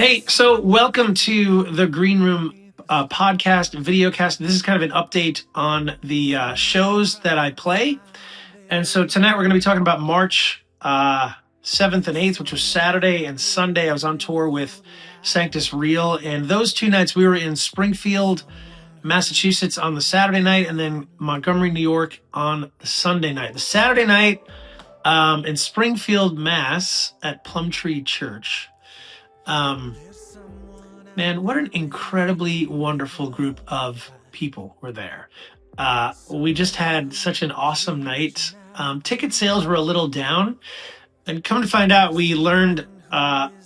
Hey, so welcome to the Green Room podcast, videocast. This is kind of an update on the shows that I play. And so tonight we're going to be talking about March 7th and 8th, which was Saturday and Sunday. I was on tour with Sanctus Real. And those two nights we were in Springfield, Massachusetts on the Saturday night, and then Montgomery, New York on the Sunday night. The Saturday night in Springfield, Mass at Plumtree Church. Man, what an incredibly wonderful group of people were there. We just had such an awesome night. Ticket sales were a little down, and come to find out, we learned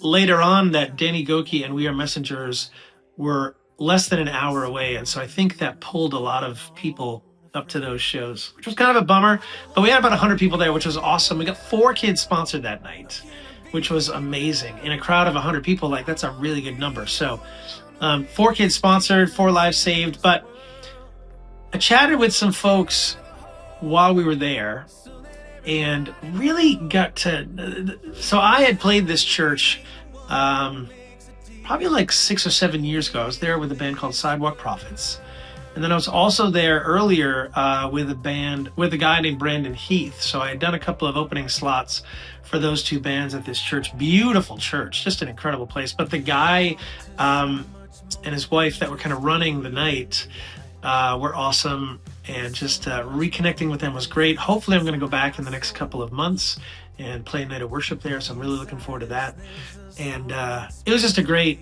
later on that Danny Goki and We Are Messengers were less than an hour away, and so I think that pulled a lot of people up to those shows, which was kind of a bummer. But we had about 100 people there, which was awesome. We got 4 kids sponsored that night, which was amazing. In a crowd of 100 people, like, that's a really good number. So 4 kids sponsored, 4 lives saved. But I chatted with some folks while we were there and really got to... So I had played this church probably like 6 or 7 years ago. I was there with a band called Sidewalk Prophets. And then I was also there earlier with a guy named Brandon Heath. So I had done a couple of opening slots for those two bands at this church. Beautiful church, just an incredible place. But the guy and his wife that were kind of running the night were awesome, and just reconnecting with them was great. Hopefully I'm going to go back in the next couple of months and play a night of worship there, so I'm really looking forward to that. And it was just a great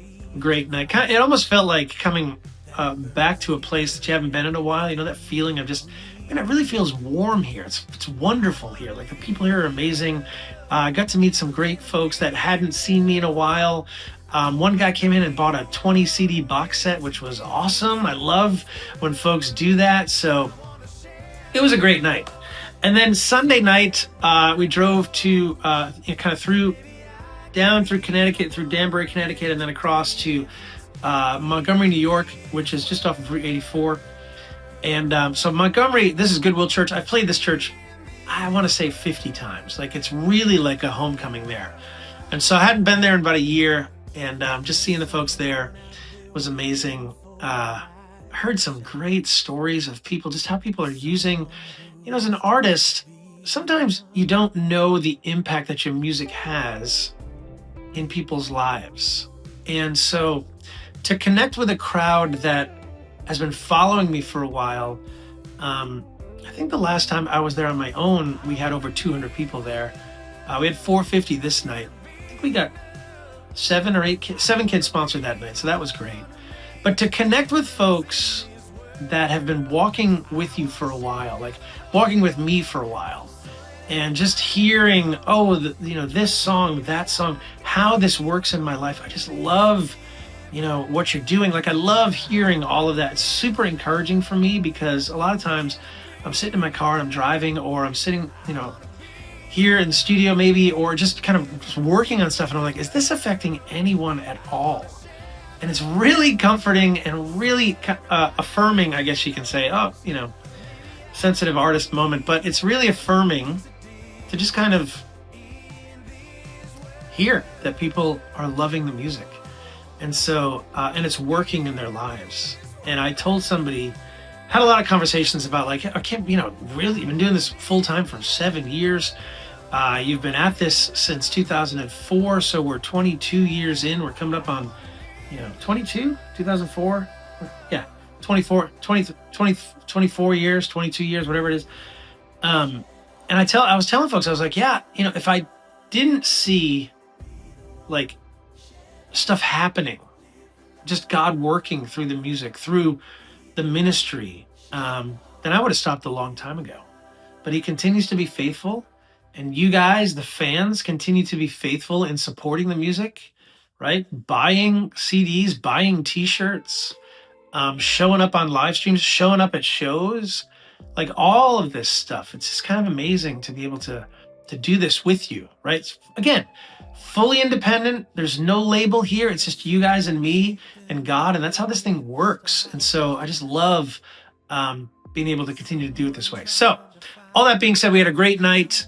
night. It almost felt like coming back to a place that you haven't been in a while. You know, that feeling of just, man, it really feels warm here. It's wonderful here. Like, the people here are amazing. I got to meet some great folks that hadn't seen me in a while. One guy came in and bought a 20 CD box set, which was awesome. I love when folks do that. So it was a great night. And then Sunday night, we drove to kind of down through Connecticut, through Danbury, Connecticut, and then across to Montgomery, New York, which is just off of Route 84. And so Montgomery, this is Goodwill Church. I've played this church, I want to say 50 times. Like, it's really like a homecoming there. And so I hadn't been there in about a year, and just seeing the folks there was amazing. Heard some great stories of people, just how people are using, you know, as an artist, sometimes you don't know the impact that your music has in people's lives. And so to connect with a crowd that has been following me for a while, I think the last time I was there on my own, we had over 200 people there. We had 450 this night. I think we got 7 kids sponsored that night, so that was great. But to connect with folks that have been walking with you for a while, like walking with me for a while, and just hearing, this song, that song, how this works in my life. I just love, what you're doing. Like, I love hearing all of that. It's super encouraging for me, because a lot of times I'm sitting in my car and I'm driving, or I'm sitting, here in the studio maybe, or just kind of just working on stuff, and I'm like, is this affecting anyone at all? And it's really comforting and really affirming, I guess you can say. Sensitive artist moment, but it's really affirming to just kind of hear that people are loving the music. And so, and it's working in their lives. And I told somebody, had a lot of conversations about, like, I can't, really, you've been doing this full time for 7 years. You've been at this since 2004. So we're 22 years in. We're coming up on, 2004. Yeah. 24 years, 22 years, whatever it is. And I was telling folks, I was like, yeah, if I didn't see, like, stuff happening, just God working through the music, through the ministry, then I would have stopped a long time ago. But he continues to be faithful, and you guys, the fans, continue to be faithful in supporting the music, right? Buying CDs, buying t-shirts, showing up on live streams, showing up at shows, like all of this stuff. It's just kind of amazing to be able to do this with you, right? It's, again, fully independent. There's no label here. It's just you guys and me and God, and that's how this thing works. And so I just love being able to continue to do it this way. So all that being said, we had a great night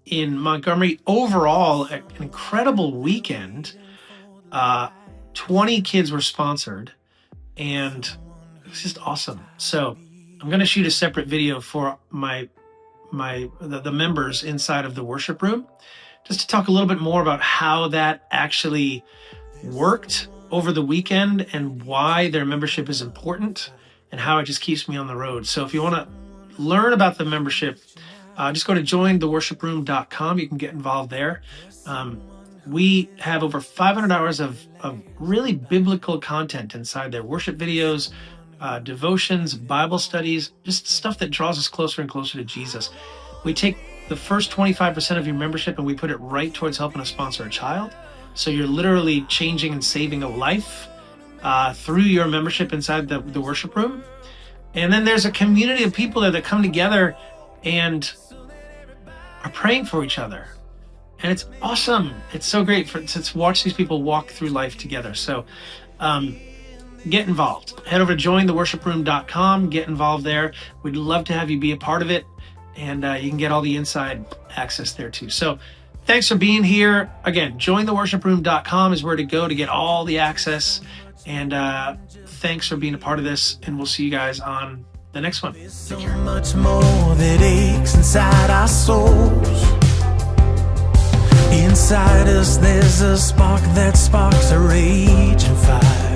in Montgomery. Overall, an incredible weekend. 20 kids were sponsored, and it was just awesome. So I'm going to shoot a separate video for the members inside of the worship room, just to talk a little bit more about how that actually worked over the weekend and why their membership is important and how it just keeps me on the road. So if you want to learn about the membership, just go to jointheworshiproom.com. You can get involved there. We have over 500 hours of really biblical content inside there. Worship videos, devotions, Bible studies, just stuff that draws us closer and closer to Jesus. We take the first 25% of your membership and we put it right towards helping us sponsor a child. So you're literally changing and saving a life through your membership inside the worship room. And then there's a community of people there that come together and are praying for each other. And it's awesome. It's so great to watch these people walk through life together. So get involved. Head over to jointheworshiproom.com. Get involved there. We'd love to have you be a part of it. And you can get all the inside access there too. So thanks for being here. Again, jointheworshiproom.com is where to go to get all the access. And thanks for being a part of this. And we'll see you guys on the next one. Take care. So much more that aches inside our souls. Inside us there's a spark that sparks a raging fire.